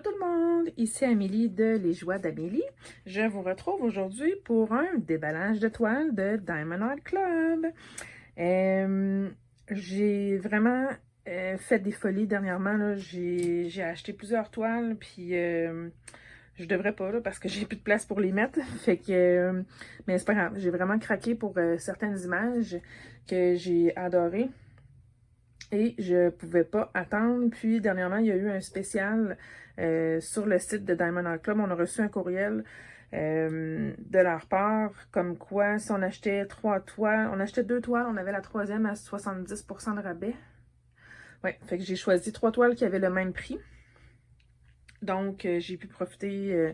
tout le monde, ici Amélie de Les Joies d'Amélie. Je vous retrouve aujourd'hui pour un déballage de toiles de Diamond Art Club. J'ai vraiment fait des folies dernièrement, là. J'ai acheté plusieurs toiles, puis je devrais pas là, parce que j'ai plus de place pour les mettre. Fait que, mais c'est pas grave, j'ai vraiment craqué pour certaines images que j'ai adorées. Et je pouvais pas attendre. Puis, dernièrement, il y a eu un spécial sur le site de Diamond Art Club. On a reçu un courriel de leur part, comme quoi, si on achetait 3 toiles, on achetait 2 toiles, on avait la troisième à 70% de rabais. Ouais, fait que j'ai choisi 3 toiles qui avaient le même prix. Donc, j'ai pu profiter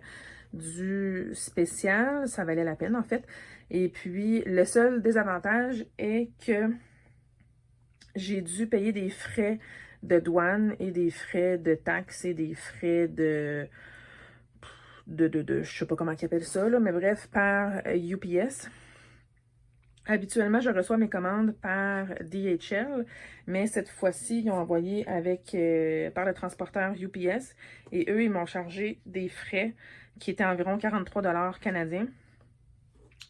du spécial. Ça valait la peine, en fait. Et puis, le seul désavantage est que j'ai dû payer des frais de douane et des frais de taxes et des frais je sais pas comment ils appellent ça, là, mais bref, par UPS. Habituellement, je reçois mes commandes par DHL, mais cette fois-ci, ils ont envoyé avec par le transporteur UPS et eux, ils m'ont chargé des frais qui étaient environ 43 $ canadiens.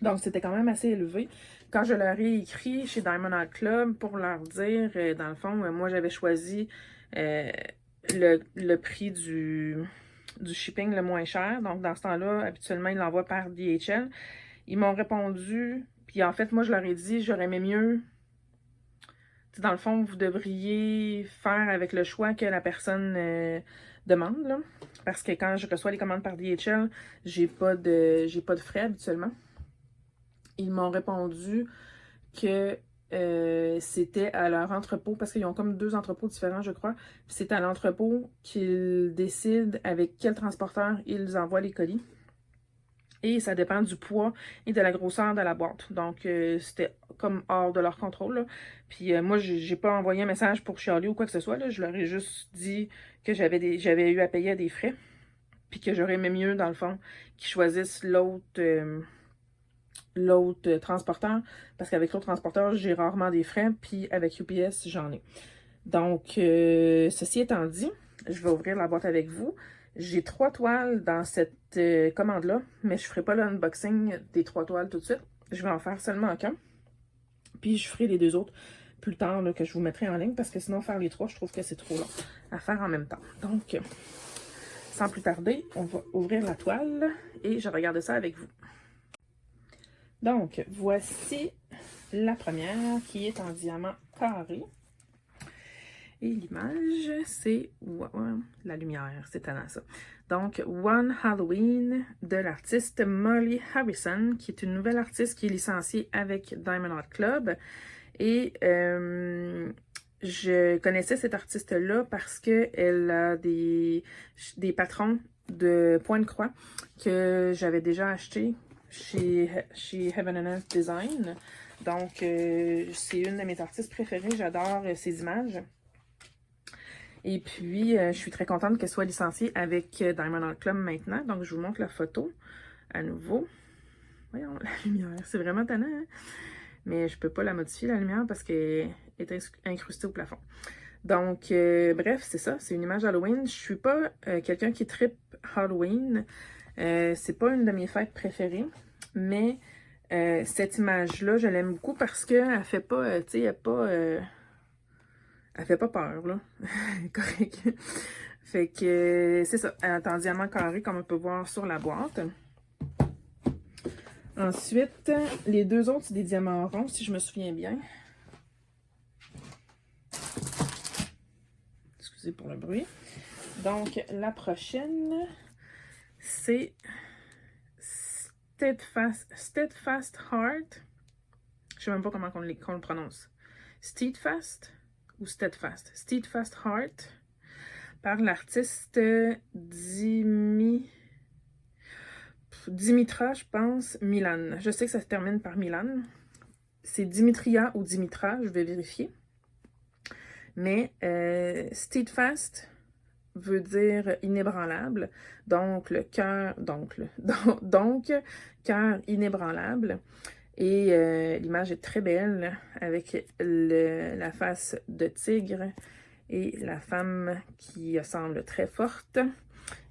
Donc, c'était quand même assez élevé. Quand je leur ai écrit chez Diamond Art Club pour leur dire, dans le fond, moi, j'avais choisi le prix du shipping le moins cher. Donc, dans ce temps-là, habituellement, ils l'envoient par DHL. Ils m'ont répondu, puis en fait, moi, je leur ai dit, j'aurais aimé mieux. Dans le fond, vous devriez faire avec le choix que la personne demande, là. Parce que quand je reçois les commandes par DHL, j'ai pas de frais habituellement. Ils m'ont répondu que c'était à leur entrepôt, parce qu'ils ont comme 2 entrepôts différents, je crois. C'est à l'entrepôt qu'ils décident avec quel transporteur ils envoient les colis. Et ça dépend du poids et de la grosseur de la boîte. Donc, c'était comme hors de leur contrôle, là. Puis moi, j'ai pas envoyé un message pour chialer ou quoi que ce soit, là. Je leur ai juste dit que j'avais eu à payer des frais. Puis que j'aurais aimé mieux, dans le fond, qu'ils choisissent l'autre transporteur, parce qu'avec l'autre transporteur, j'ai rarement des frais, puis avec UPS, j'en ai. Donc, ceci étant dit, je vais ouvrir la boîte avec vous. J'ai 3 toiles dans cette commande-là, mais je ne ferai pas l'unboxing des 3 toiles tout de suite. Je vais en faire seulement qu'un. Puis je ferai les 2 autres plus tard, là, que je vous mettrai en ligne, parce que sinon, faire les 3, je trouve que c'est trop long à faire en même temps. Donc, sans plus tarder, on va ouvrir la toile et je regarde ça avec vous. Donc, voici la première qui est en diamant carré. Et l'image, c'est la lumière, c'est talent ça. Donc, One Halloween de l'artiste Molly Harrison, qui est une nouvelle artiste qui est licenciée avec Diamond Art Club. Et je connaissais cette artiste-là parce qu'elle a des patrons de point de croix que j'avais déjà acheté chez Heaven and Earth Design. Donc, c'est une de mes artistes préférées. J'adore ses images. Et puis, je suis très contente qu'elle soit licenciée avec Diamond Art Club maintenant. Donc, je vous montre la photo à nouveau. Voyons, la lumière, c'est vraiment tannant, hein? Mais je peux pas la modifier, la lumière, parce qu'elle est incrustée au plafond. Donc, bref, c'est ça. C'est une image Halloween. Je suis pas quelqu'un qui trippe Halloween. C'est pas une de mes fêtes préférées. Mais cette image-là, je l'aime beaucoup parce qu'elle fait pas, tu sais, elle fait pas peur, là. Correct. Fait que c'est ça. Elle est en diamant carré, comme on peut voir sur la boîte. Ensuite, les 2 autres, c'est des diamants ronds, si je me souviens bien. Excusez pour le bruit. Donc, la prochaine, c'est Steadfast Heart. Je sais même pas comment on le prononce. Steadfast ou Steadfast? Steadfast Heart par l'artiste Dimitra, je pense, Milan. Je sais que ça se termine par Milan. C'est Dimitria ou Dimitra, je vais vérifier. Mais Steadfast veut dire inébranlable, donc le cœur, donc cœur inébranlable. Et l'image est très belle avec la face de tigre et la femme qui semble très forte.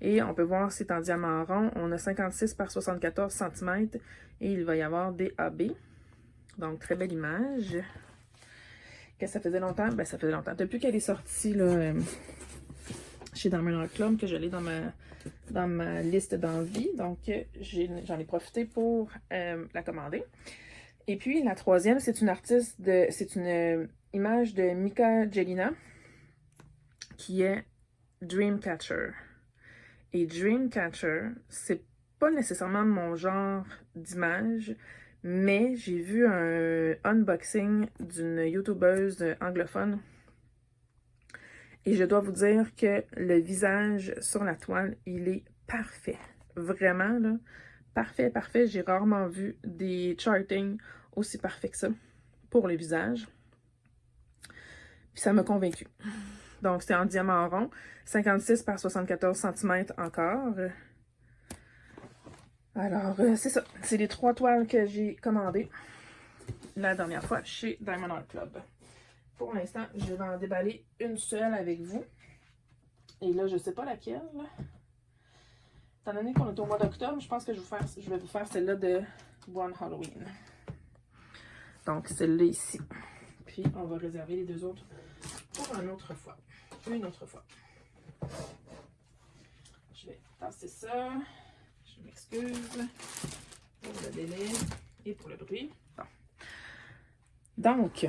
Et on peut voir c'est en diamant rond. On a 56 par 74 cm et il va y avoir des AB. Donc, très belle image. Que ça faisait longtemps? Ben, ça faisait longtemps. Depuis qu'elle est sortie là, chez Diamond Art Club, que je l'ai dans ma liste d'envie. Donc, j'en ai profité pour la commander. Et puis, la troisième, c'est une image de Mika Jelena qui est Dreamcatcher. Et Dreamcatcher, c'est pas nécessairement mon genre d'image, mais j'ai vu un unboxing d'une youtubeuse anglophone et je dois vous dire que le visage sur la toile, il est parfait. Vraiment, là, parfait, parfait. J'ai rarement vu des chartings aussi parfaits que ça pour le visage. Puis ça m'a convaincue. Donc, c'est en diamant rond, 56 par 74 cm encore. Alors, c'est ça. C'est les 3 toiles que j'ai commandées la dernière fois chez Diamond Art Club. Pour l'instant, je vais en déballer une seule avec vous. Et là, je ne sais pas laquelle. Étant donné qu'on est au mois d'octobre, je pense que je vais vous faire celle-là de One Halloween. Donc, celle-là ici. Puis, on va réserver les 2 autres pour une autre fois. Je vais tasser ça. Je m'excuse pour le délai et pour le bruit. Bon. Donc,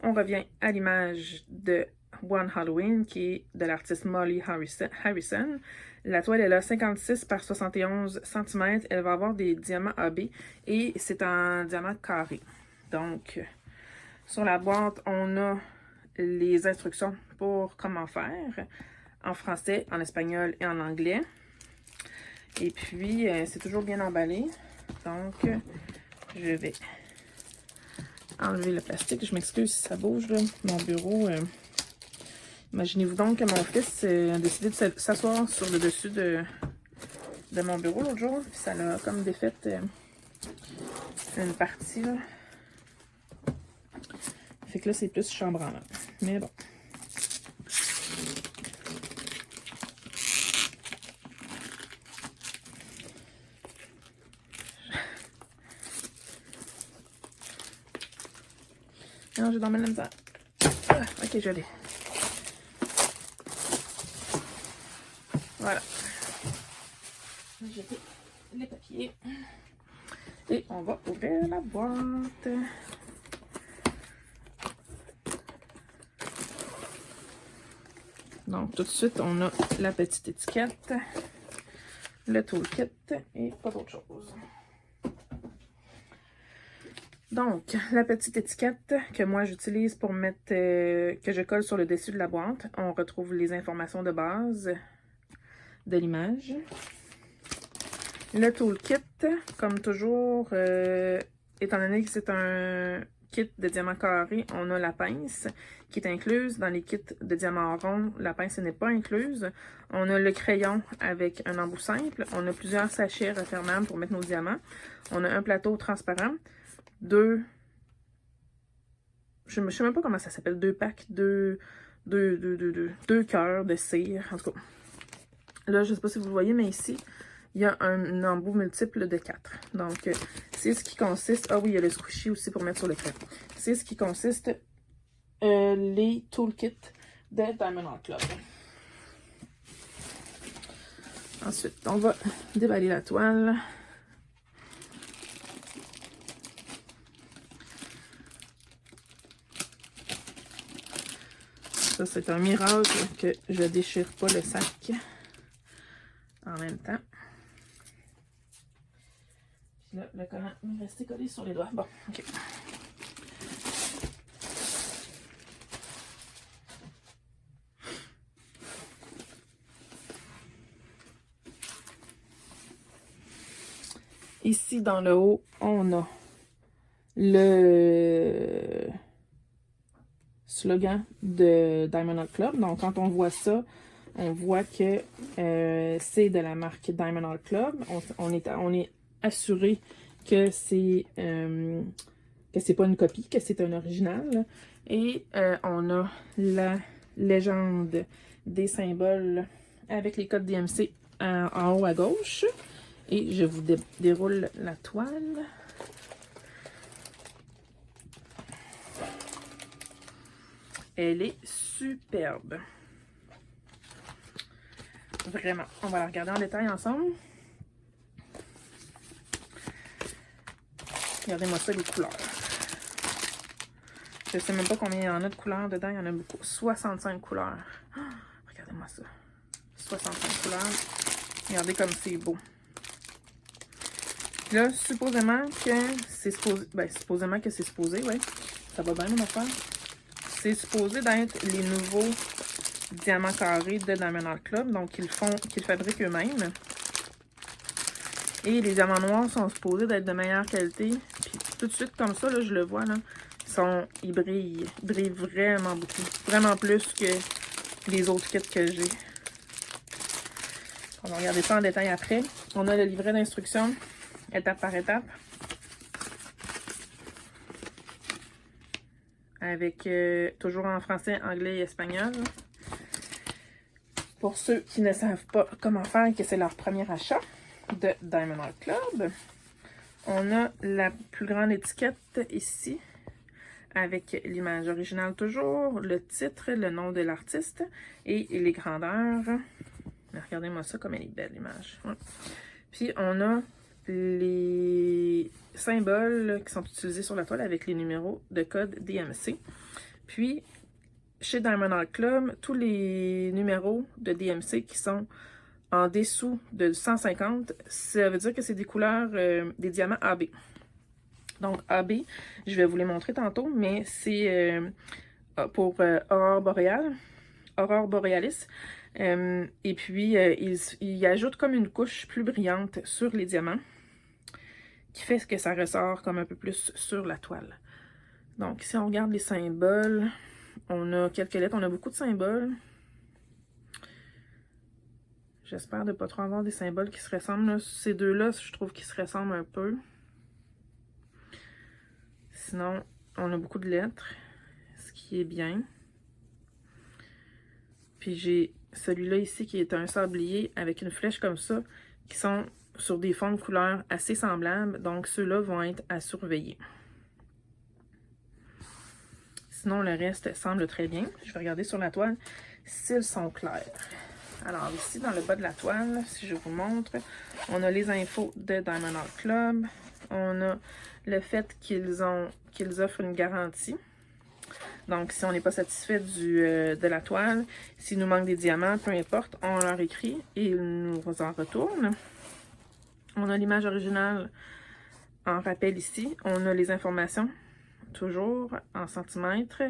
on revient à l'image de One Halloween qui est de l'artiste Molly Harrison. La toile est là 56 par 71 cm. Elle va avoir des diamants AB et c'est en diamant carré. Donc, sur la boîte, on a les instructions pour comment faire en français, en espagnol et en anglais. Et puis, c'est toujours bien emballé. Donc, je vais enlever le plastique. Je m'excuse si ça bouge, là. Mon bureau. Imaginez-vous donc que mon fils a décidé de s'asseoir sur le dessus de mon bureau l'autre jour. Puis ça l'a comme défait une partie, là. Fait que là, c'est plus chambranlant. Là. Mais bon. Non, j'ai dormi la misère. Ah, ok, je l'ai. Voilà. J'ai jeté les papiers. Et on va ouvrir la boîte. Donc, tout de suite, on a la petite étiquette, le toolkit et pas d'autre chose. Donc, la petite étiquette que moi j'utilise pour mettre, que je colle sur le dessus de la boîte. On retrouve les informations de base de l'image. Le toolkit, comme toujours, étant donné que c'est un kit de diamants carrés, on a la pince qui est incluse. Dans les kits de diamants ronds, la pince n'est pas incluse. On a le crayon avec un embout simple. On a plusieurs sachets refermables pour mettre nos diamants. On a un plateau transparent. Je ne sais même pas comment ça s'appelle. 2 packs, deux cœurs de cire. En tout cas, là, je ne sais pas si vous le voyez, mais ici, il y a un embout multiple de 4. Donc, c'est ce qui consiste... Ah oui, il y a le squishy aussi pour mettre sur l'écran. C'est ce qui consiste les toolkits de Diamond Art Club. Ensuite, on va déballer la toile. Ça, c'est un miracle que je déchire pas le sac en même temps. Puis là, le collant est resté collé sur les doigts. Bon, ok. Ici, dans le haut, on a le slogan de Diamond Art Club. Donc, quand on voit ça, on voit que c'est de la marque Diamond Art Club. On est assuré que c'est pas une copie, que c'est un original. Et on a la légende des symboles avec les codes DMC en haut à gauche. Et je vous déroule la toile. Elle est superbe. Vraiment. On va la regarder en détail ensemble. Regardez-moi ça, les couleurs. Je sais même pas combien il y en a de couleurs dedans. Il y en a beaucoup. 65 couleurs. Oh, regardez-moi ça. 65 couleurs. Regardez comme c'est beau. Là, supposément que c'est supposé... Ben, supposément que c'est supposé, ouais. Ça va bien, mon affaire. C'est supposé d'être les nouveaux diamants carrés de Diamond Art Club. Donc, qu'ils fabriquent eux-mêmes. Et les diamants noirs sont supposés d'être de meilleure qualité. Puis tout de suite, comme ça, là, je le vois, là. Ils brillent. Ils brillent vraiment beaucoup. Vraiment plus que les autres kits que j'ai. On va regarder ça en détail après. On a le livret d'instructions, étape par étape. Avec toujours en français, anglais et espagnol. Pour ceux qui ne savent pas comment faire et que c'est leur premier achat de Diamond Art Club, on a la plus grande étiquette ici, avec l'image originale toujours, le titre, le nom de l'artiste et les grandeurs. Mais regardez-moi ça, comme elle est belle, l'image. Ouais. Puis, on a les symboles qui sont utilisés sur la toile avec les numéros de code DMC. Puis, chez Diamond Art Club, tous les numéros de DMC qui sont en dessous de 150, ça veut dire que c'est des couleurs, des diamants AB. Donc, AB, je vais vous les montrer tantôt, mais c'est pour Aurore Borealis. Et puis, il ajoute comme une couche plus brillante sur les diamants, qui fait que ça ressort comme un peu plus sur la toile. Donc, si on regarde les symboles, on a quelques lettres, on a beaucoup de symboles. J'espère de ne pas trop avoir des symboles qui se ressemblent. Là. Ces deux-là, je trouve qu'ils se ressemblent un peu. Sinon, on a beaucoup de lettres, ce qui est bien. Puis j'ai celui-là ici qui est un sablier avec une flèche comme ça, qui sont sur des fonds de couleurs assez semblables. Donc, ceux-là vont être à surveiller. Sinon, le reste semble très bien. Je vais regarder sur la toile s'ils sont clairs. Alors, ici, dans le bas de la toile, si je vous montre, on a les infos de Diamond Art Club. On a le fait qu'ils offrent une garantie. Donc, si on n'est pas satisfait de la toile, s'il nous manque des diamants, peu importe, on leur écrit et ils nous en retournent. On a l'image originale en rappel ici. On a les informations, toujours en centimètres.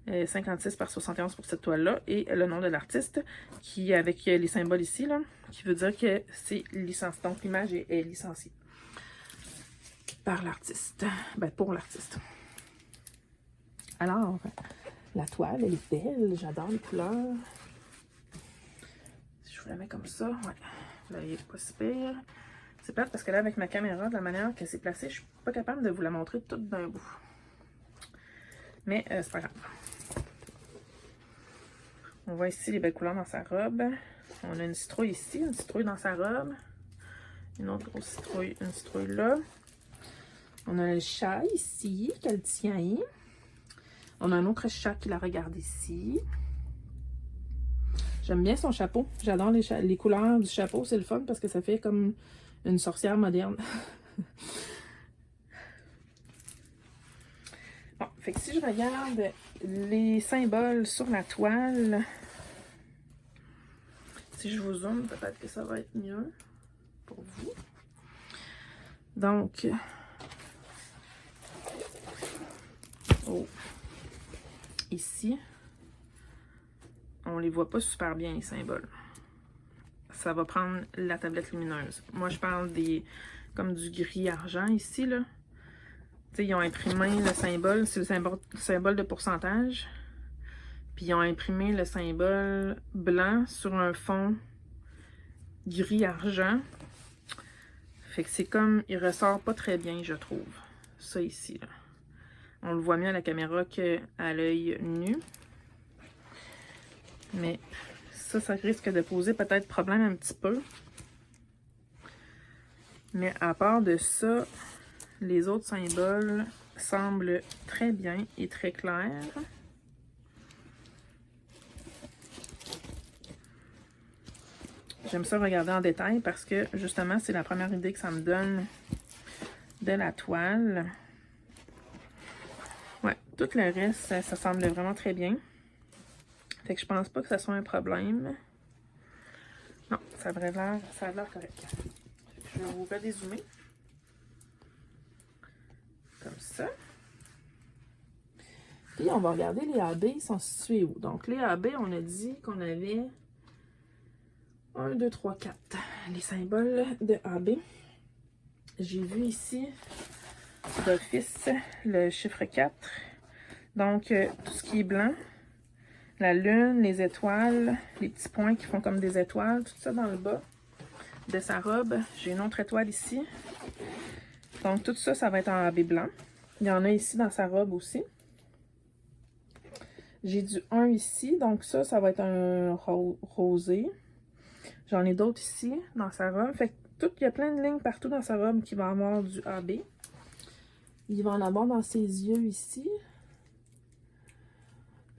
56 par 71 pour cette toile-là, et le nom de l'artiste, qui avec les symboles ici, là, qui veut dire que c'est licencié. Donc, l'image est licenciée par l'artiste. Ben, pour l'artiste. Alors, la toile, elle est belle. J'adore les couleurs. Si je vous la mets comme ça, ouais, vous voyez pas si pire. C'est plate parce que là, avec ma caméra, de la manière que c'est placé, je suis pas capable de vous la montrer toute d'un bout. Mais c'est pas grave. On voit ici les belles couleurs dans sa robe. On a une citrouille ici, une citrouille dans sa robe. Une autre grosse citrouille, une citrouille là. On a le chat ici, qu'elle tient. On a un autre chat qui la regarde ici. J'aime bien son chapeau. J'adore les couleurs du chapeau. C'est le fun parce que ça fait comme une sorcière moderne. Bon, fait que si je regarde les symboles sur la toile, si je vous zoome, peut-être que ça va être mieux pour vous. Donc, ici, on les voit pas super bien les symboles. Ça va prendre la tablette lumineuse. Moi, je parle comme du gris argent ici, là. T'sais, ils ont imprimé le symbole, c'est le symbole de pourcentage. Puis ils ont imprimé le symbole blanc sur un fond gris-argent. Fait que c'est comme, il ressort pas très bien, je trouve. Ça ici, là. On le voit mieux à la caméra qu'à l'œil nu. Mais ça risque de poser peut-être problème un petit peu. Mais à part de ça, les autres symboles semblent très bien et très clairs. J'aime ça regarder en détail parce que justement, c'est la première idée que ça me donne de la toile. Ouais, tout le reste, ça semble vraiment très bien. Fait que je pense pas que ça soit un problème. Non, ça a l'air correct. Je vais vous redézoomer. Comme ça. Puis on va regarder les AB, ils sont situés où? Donc les AB, on a dit qu'on avait 1, 2, 3, 4. Les symboles de AB. J'ai vu ici d'office le chiffre 4. Donc tout ce qui est blanc, la lune, les étoiles, les petits points qui font comme des étoiles, tout ça dans le bas de sa robe. J'ai une autre étoile ici. Donc tout ça, ça va être en AB blanc. Il y en a ici dans sa robe aussi. J'ai du 1 ici, donc ça va être un rosé. J'en ai d'autres ici dans sa robe. Fait que il y a plein de lignes partout dans sa robe qui va avoir du AB. Il va en avoir dans ses yeux ici.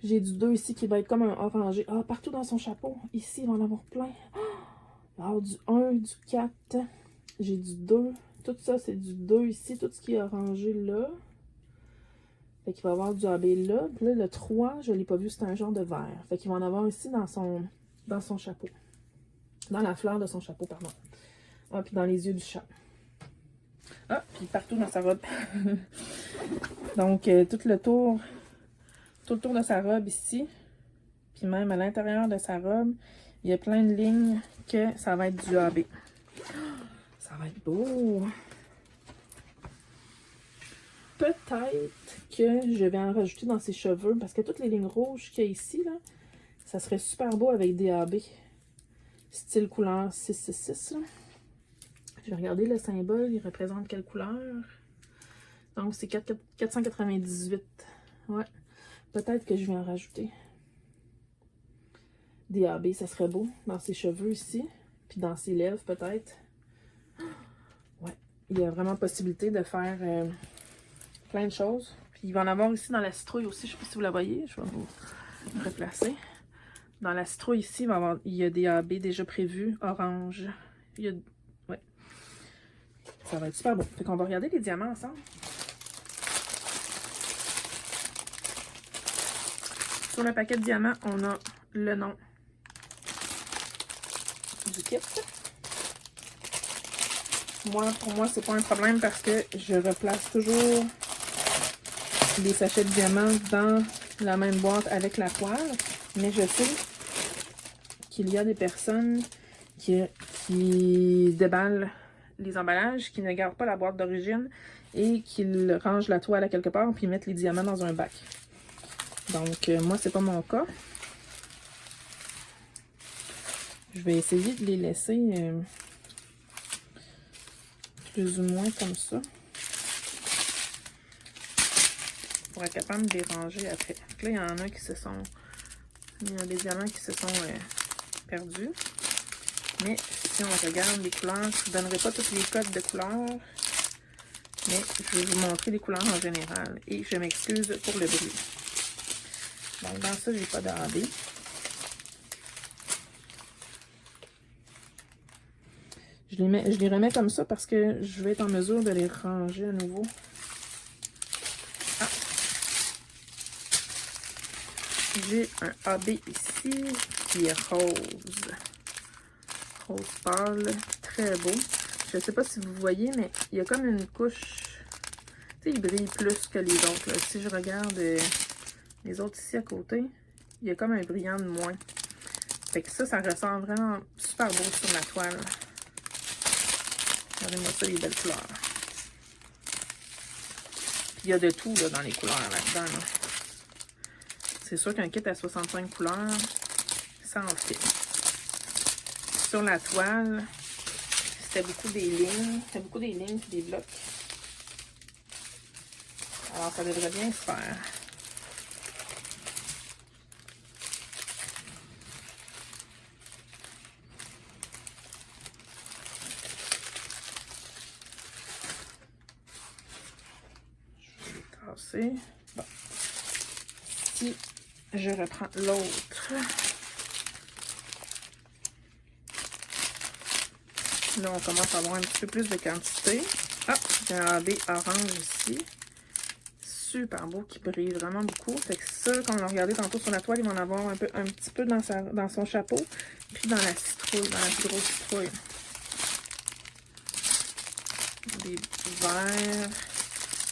J'ai du 2 ici qui va être comme un orangé. Ah, partout dans son chapeau. Ici, il va en avoir plein. Il va avoir du 1, du 4. J'ai du 2. Tout ça, c'est du 2 ici. Tout ce qui est orangé là. Fait qu'il va avoir du AB là. Puis là, le 3, je ne l'ai pas vu, c'est un genre de vert. Fait qu'il va en avoir ici dans son chapeau. Dans la fleur de son chapeau, pardon. Ah, puis dans les yeux du chat. Ah, puis partout dans sa robe. Donc, tout le tour de sa robe ici. Puis même à l'intérieur de sa robe, il y a plein de lignes que ça va être du AB. Ça va être beau! Peut-être que je vais en rajouter dans ses cheveux, parce que toutes les lignes rouges qu'il y a ici, là, ça serait super beau avec des AB. Style couleur 666. Là. Je vais regarder le symbole, il représente quelle couleur? Donc c'est 498. Ouais. Peut-être que je vais en rajouter. Des AB, ça serait beau. Dans ses cheveux ici. Puis dans ses lèvres peut-être. Ouais. Il y a vraiment possibilité de faire plein de choses. Puis il va en avoir ici dans la citrouille aussi. Je ne sais pas si vous la voyez. Je vais vous replacer. Dans la citrouille ici, il y a des AB déjà prévus. Orange. Il y a... Ouais. Ça va être super beau. Fait qu'on va regarder les diamants ensemble. Sur le paquet de diamants, on a le nom du kit. Pour moi, c'est pas un problème parce que je replace toujours les sachets de diamants dans la même boîte avec la toile. Mais je sais qu'il y a des personnes qui déballent les emballages, qui ne gardent pas la boîte d'origine et qui rangent la toile à quelque part puis mettent les diamants dans un bac. Donc, moi, c'est pas mon cas. Je vais essayer de les laisser plus ou moins comme ça. Pour être capable de les ranger après. Donc là, il y en a qui se sont... Il y a des diamants qui se sont perdus. Mais si on regarde les couleurs, je ne vous donnerai pas tous les codes de couleurs. Mais je vais vous montrer les couleurs en général. Et je m'excuse pour le bruit. Donc dans ça, j'ai pas d'AB. Je les remets comme ça parce que je vais être en mesure de les ranger à nouveau. Ah. J'ai un AB ici qui est rose. Rose pâle, très beau. Je ne sais pas si vous voyez, mais il y a comme une couche. Tu sais, il brille plus que les autres. Là. Si je regarde les autres ici à côté, il y a comme un brillant de moins. Fait que ça ressort vraiment super beau sur la toile. Regardez-moi ça, les belles couleurs. Puis il y a de tout là, dans les couleurs là-dedans. Là. C'est sûr qu'un kit à 65 couleurs, ça en fait. Sur la toile, c'était beaucoup des lignes. C'était beaucoup des lignes et des blocs. Alors, ça devrait bien se faire. commencer. Bon. Si je reprends l'autre. Là, on commence à avoir un petit peu plus de quantité. Ah, j'ai un AB orange ici. Super beau, qui brille vraiment beaucoup. Fait que ça, quand on l'a regardé tantôt sur la toile, il va en avoir un petit peu dans son chapeau. Puis dans la citrouille, dans la plus grosse citrouille. Des verts,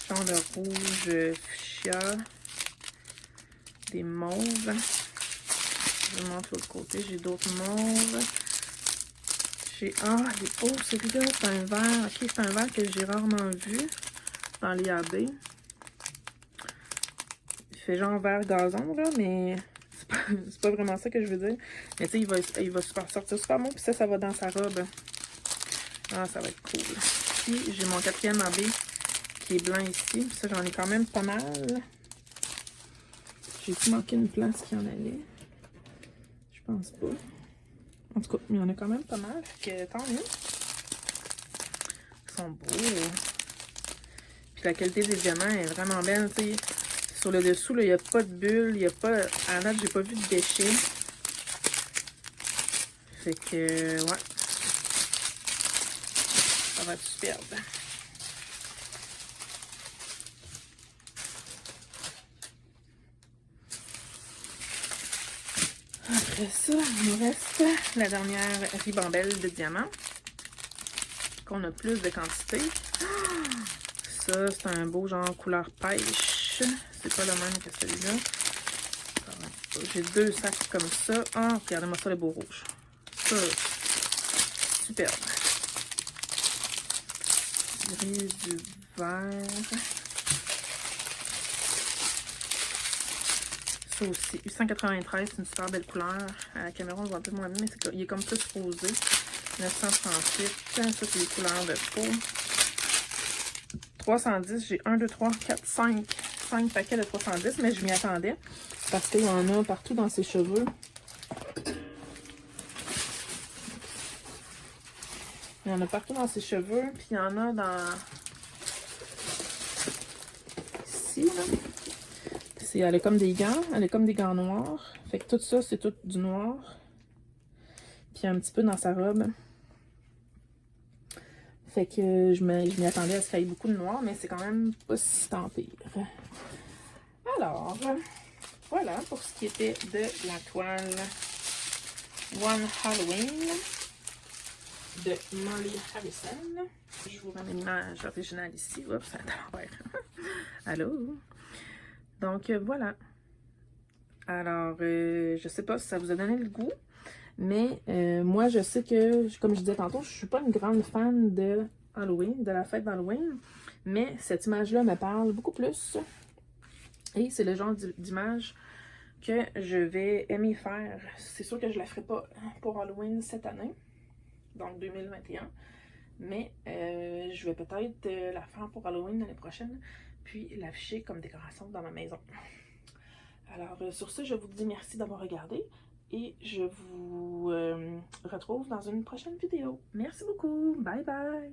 genre de rouge fuchsia. Des mauves. Je vous montre l'autre côté, j'ai d'autres mauves. Ah, il est beau celui-là, c'est un vert. Ok, c'est un vert que j'ai rarement vu dans les AB. Il fait genre vert gazon, là, mais c'est pas vraiment ça que je veux dire. Mais tu sais, il va sortir super bon, puis ça va dans sa robe. Ah, ça va être cool. Puis, j'ai mon 4e AB qui est blanc ici. Puis ça, j'en ai quand même pas mal. J'ai-tu manqué une place qui en allait? Je pense pas. En tout cas, il y en a quand même pas mal. Fait que tant mieux. Ils sont beaux. Puis la qualité des diamants est vraiment belle. T'sais. Sur le dessous, il n'y a pas de bulles. Il n'y a pas. À la date, j'ai pas vu de déchets. Fait que ouais. Ça va être superbe. Après ça, il nous reste la dernière ribambelle de diamants. Qu'on a plus de quantité. Ça, c'est un beau genre couleur pêche. C'est pas le même que celui-là. J'ai 2 sacs comme ça. Ah, regardez-moi ça, le beau rouge. Ça, superbe. Gris du vert. Ça aussi, 893, c'est une super belle couleur. À la caméra, on voit un peu moins bien, mais il est comme plus rosé. 938, ça, c'est les couleurs de peau. 310, j'ai 1, 2, 3, 4, 5 paquets de 310, mais je m'y attendais parce qu'il y en a partout dans ses cheveux. Il y en a partout dans ses cheveux, puis il y en a dans... Ici, là. Elle est comme des gants, elle est comme des gants noirs. Fait que tout ça, c'est tout du noir. Puis un petit peu dans sa robe. Fait que je m'y attendais à ce qu'il y ait beaucoup de noir, mais c'est quand même pas si tant pire. Alors, voilà pour ce qui était de la toile One Halloween de Molly Harrison. Je vous remets l'image originale ici. Oups, c'est à l'envers. Allô? Donc, voilà. Alors, je sais pas si ça vous a donné le goût, mais moi, je sais que, comme je disais tantôt, je suis pas une grande fan de Halloween, de la fête d'Halloween, mais cette image-là me parle beaucoup plus. Et c'est le genre d'image que je vais aimer faire. C'est sûr que je la ferai pas pour Halloween cette année, donc 2021, mais je vais peut-être la faire pour Halloween l'année prochaine, puis l'afficher comme décoration dans ma maison. Alors, sur ce, je vous dis merci d'avoir regardé et je vous retrouve dans une prochaine vidéo. Merci beaucoup. Bye bye.